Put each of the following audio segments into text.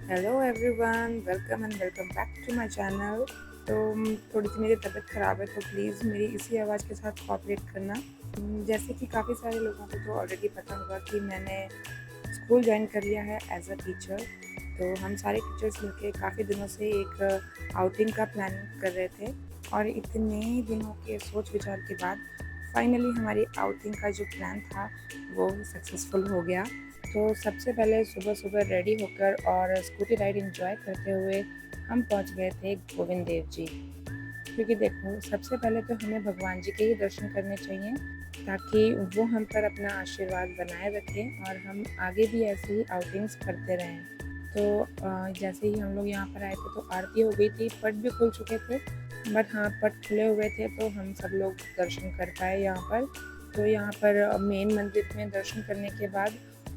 Hello everyone, welcome and welcome back to my channel. तो थोड़ी सी मेरी तबीयत ख़राब है, तो प्लीज़ मेरी इसी आवाज़ के साथ कोऑपरेट करना। जैसे कि काफ़ी सारे लोगों को तो ऑलरेडी पता होगा कि मैंने स्कूल ज्वाइन कर लिया है एज अ टीचर। तो हम सारे टीचर्स मिलके काफ़ी दिनों से एक आउटिंग का प्लान कर रहे थे, और इतने दिनों के सोच विचार के बाद फाइनली हमारी आउटिंग का जो प्लान था वो सक्सेसफुल हो गया। तो सबसे पहले सुबह सुबह रेडी होकर और स्कूटी राइड एंजॉय करते हुए हम पहुंच गए थे गोविंद देव जी। क्योंकि देखो, सबसे पहले तो हमें भगवान जी के ही दर्शन करने चाहिए, ताकि वो हम पर अपना आशीर्वाद बनाए रखें और हम आगे भी ऐसे ही आउटिंग्स करते रहें। तो जैसे ही हम लोग यहाँ पर आए थे तो आरती हो गई थी, पट भी खुल चुके थे। बट हाँ, पट खुले हुए थे तो हम सब लोग दर्शन कर पाए यहाँ पर। तो यहाँ पर मेन मंदिर में दर्शन करने के बाद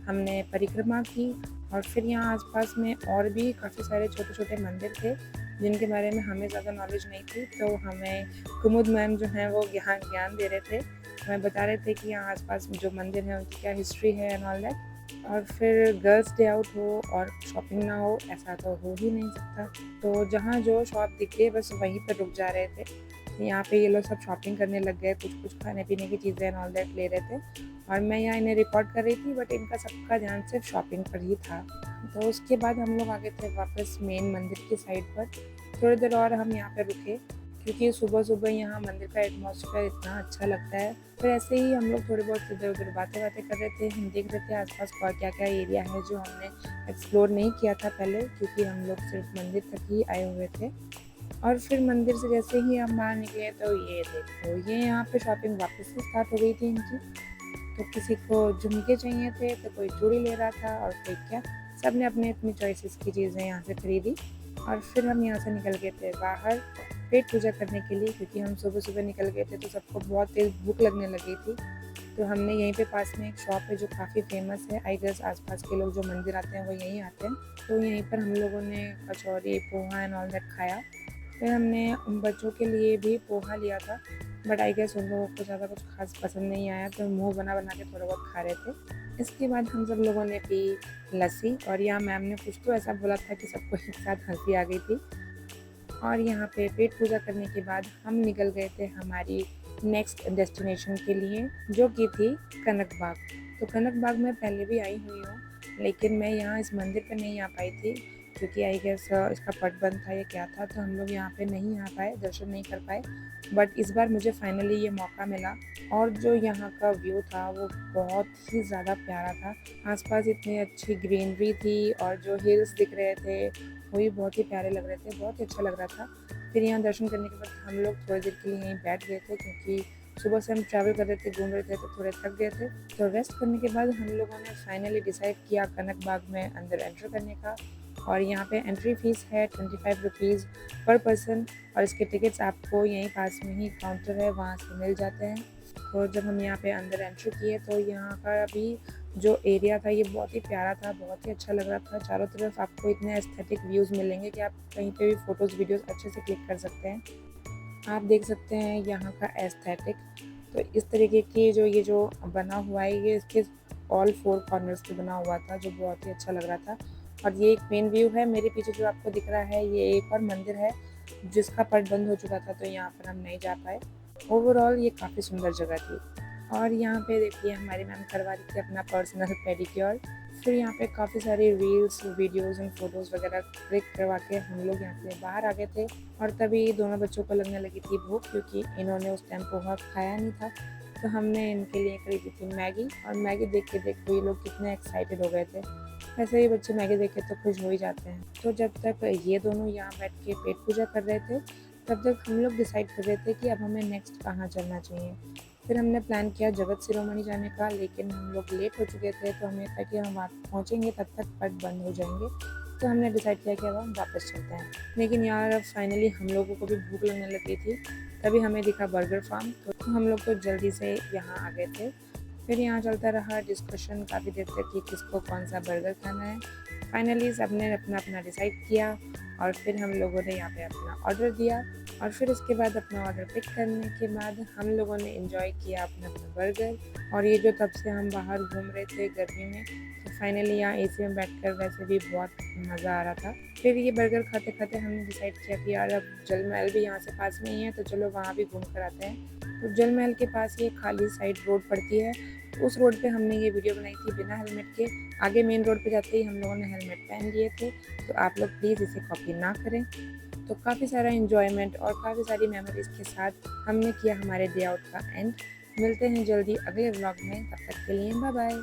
हमने परिक्रमा की, और फिर यहाँ आसपास में और भी काफ़ी सारे छोटे छोटे मंदिर थे जिनके बारे में हमें ज़्यादा नॉलेज नहीं थी। तो हमें कुमुद मैम जो हैं वो ज्ञान ज्ञान दे रहे थे, हमें बता रहे थे कि यहाँ आसपास जो मंदिर हैं उनकी क्या हिस्ट्री है एंड ऑल दैट। और फिर गर्ल्स डे आउट हो और शॉपिंग ना हो, ऐसा तो हो ही नहीं सकता। तो जहाँ जो शॉप दिख गई बस वहीं पर रुक जा रहे थे। यहाँ पे ये लोग सब शॉपिंग करने लग गए, कुछ कुछ खाने पीने की चीज़ें एंड ऑल दैट ले रहे थे, और मैं यहाँ इन्हें रिकॉर्ड कर रही थी, बट इनका सबका ध्यान सिर्फ शॉपिंग पर ही था। तो उसके बाद हम लोग आ गए थे वापस मेन मंदिर की साइड पर। थोड़ी देर और हम यहाँ पे रुके, क्योंकि सुबह सुबह यहाँ मंदिर का एटमॉस्फेयर इतना अच्छा लगता है। फिर ऐसे ही हम लोग थोड़ी बहुत इधर उधर बातें बातें कर रहे थे, हम देख रहे थे आसपास और क्या क्या एरिया है जो हमने एक्सप्लोर नहीं किया था पहले, क्योंकि हम लोग सिर्फ मंदिर तक ही आए हुए थे। और फिर मंदिर से जैसे ही हम बाहर निकले तो ये देखो, ये यहाँ पे शॉपिंग वापस से स्टार्ट हो गई थी इनकी। तो किसी को झुमके चाहिए थे, तो कोई चूड़ी ले रहा था, और कोई क्या, सब ने अपने अपनी चॉइसेस की चीज़ें यहाँ से खरीदी। और फिर हम यहाँ से निकल गए थे बाहर पेट पूजा करने के लिए, क्योंकि हम सुबह सुबह निकल गए थे तो सबको बहुत तेज़ भूख लगने लगी थी। तो हमने यहीं पे पास में एक शॉप है जो काफ़ी फेमस है, आई गेस आसपास के लोग जो मंदिर आते हैं वो यहीं आते हैं। तो यहीं पर हम लोगों ने कचौरी पोहा एंड ऑल दैट खाया। फिर हमने उन बच्चों के लिए भी पोहा लिया था, बट आई गेस उन लोगों को ज़्यादा कुछ खास पसंद नहीं आया, तो मुंह बना बना के थोड़ा बहुत खा रहे थे। इसके बाद हम सब लोगों ने पी लस्सी, और यहाँ मैम ने कुछ तो ऐसा बोला था कि सबको एक साथ हंसी आ गई थी। और यहाँ पे पेट पूजा करने के बाद हम निकल गए थे हमारी नेक्स्ट डेस्टिनेशन के लिए, जो कि थी कनक बाग। तो कनक बाग में पहले भी आई हुई हूँ, लेकिन मैं यहाँ इस मंदिर पे नहीं आ पाई थी, क्योंकि आई गेस इसका पट बंद था या क्या था, तो हम लोग यहाँ पे नहीं आ पाए, दर्शन नहीं कर पाए। बट इस बार मुझे फाइनली ये मौका मिला, और जो यहाँ का व्यू था वो बहुत ही ज़्यादा प्यारा था। आसपास इतनी अच्छी ग्रीनरी थी, और जो हिल्स दिख रहे थे वो भी बहुत ही प्यारे लग रहे थे, बहुत ही अच्छा लग रहा था। फिर यहाँ दर्शन करने के बाद हम लोग थोड़ी देर के लिए यहीं बैठ गए थे, क्योंकि सुबह से हम ट्रैवल कर रहे थे, घूम रहे थे, तो थोड़े थक गए थे। तो रेस्ट करने के बाद हम लोगों ने फाइनली डिसाइड किया कनक बाग में अंदर एंटर करने का। और यहाँ पे एंट्री फीस है 25 रुपीज़ पर पर्सन, और इसके टिकट्स आपको यहीं पास में ही काउंटर है वहाँ से मिल जाते हैं। तो जब हम यहाँ पे अंदर एंट्री किए तो यहाँ का अभी जो एरिया था ये बहुत ही प्यारा था, बहुत ही अच्छा लग रहा था। चारों तरफ आपको इतने एस्थेटिक व्यूज़ मिलेंगे कि आप कहीं पे भी फ़ोटोज़ वीडियोज़ अच्छे से क्लिक कर सकते हैं। आप देख सकते हैं यहाँ का एस्थेटिक। तो इस तरीके की जो बना हुआ है, ये इसके ऑल फोर कॉर्नर्स पे बना हुआ था, जो बहुत ही अच्छा लग रहा था। और ये एक मेन व्यू है। मेरे पीछे जो आपको दिख रहा है ये एक और मंदिर है जिसका पट बंद हो चुका था, तो यहाँ पर हम नहीं जा पाए। ओवरऑल ये काफ़ी सुंदर जगह थी। और यहाँ पे देखिए हमारी मैम करवा रही थी अपना पर्सनल पेडिक्योर। फिर यहाँ पे काफ़ी सारी रील्स वीडियोज़ एंड फोटोज़ वगैरह क्लिक करवा के हम लोग यहाँ से बाहर आ गए थे। और तभी दोनों बच्चों को लगने लगी थी भूख, क्योंकि इन्होंने उस टाइम पोहा खाया नहीं था। तो हमने इनके लिए खरीदी थी मैगी, और मैगी देख के देखो ये लोग कितने एक्साइटेड हो गए थे। वैसे ही बच्चे मैगी देख के तो खुश हो ही जाते हैं। तो जब तक ये दोनों यहाँ बैठ के पेट पूजा कर रहे थे, तब तक हम लोग डिसाइड कर रहे थे कि अब हमें नेक्स्ट कहाँ चलना चाहिए। फिर हमने प्लान किया जगत शिरोमणि जाने का, लेकिन हम लोग लेट हो चुके थे, तो हमें था कि हम वहाँ पहुँचेंगे तब तक पट बंद हो जाएंगे। तो हमने डिसाइड किया कि अब हम वापस चलते हैं। लेकिन यार अब फाइनली हम लोगों को भी भूख लगने लगी थी, तभी हमें दिखा बर्गर फार्म, तो हम लोग तो जल्दी से यहाँ आ गए थे। फिर यहाँ चलता रहा डिस्कशन काफ़ी देर तक कि किसको कौन सा बर्गर खाना है। फाइनली सबने अपना अपना डिसाइड किया, और फिर हम लोगों ने यहाँ पे अपना ऑर्डर दिया और फिर उसके बाद अपना ऑर्डर पिक करने के बाद हम लोगों ने एंजॉय किया अपना अपना बर्गर। और ये जो तब से हम बाहर घूम रहे थे गर्मी में, तो फाइनली यहाँ एसी में बैठकर वैसे भी बहुत मज़ा आ रहा था। फिर ये बर्गर खाते खाते हमने डिसाइड किया कि यार अब जल महल भी यहाँ से पास में ही है, तो चलो वहाँ भी घूम कर आते हैं। तो जल महल के पास ये खाली साइड रोड पड़ती है, उस रोड पे हमने ये वीडियो बनाई थी बिना हेलमेट के। आगे मेन रोड पे जाते ही हम लोगों ने हेलमेट पहन लिए थे, तो आप लोग प्लीज़ इसे कॉपी ना करें। तो काफ़ी सारा एन्जॉयमेंट और काफ़ी सारी मेमोरीज़ के साथ हमने किया हमारे डे आउट का एंड। मिलते हैं जल्दी अगले व्लॉग में, तब तक के लिए बाय बाय।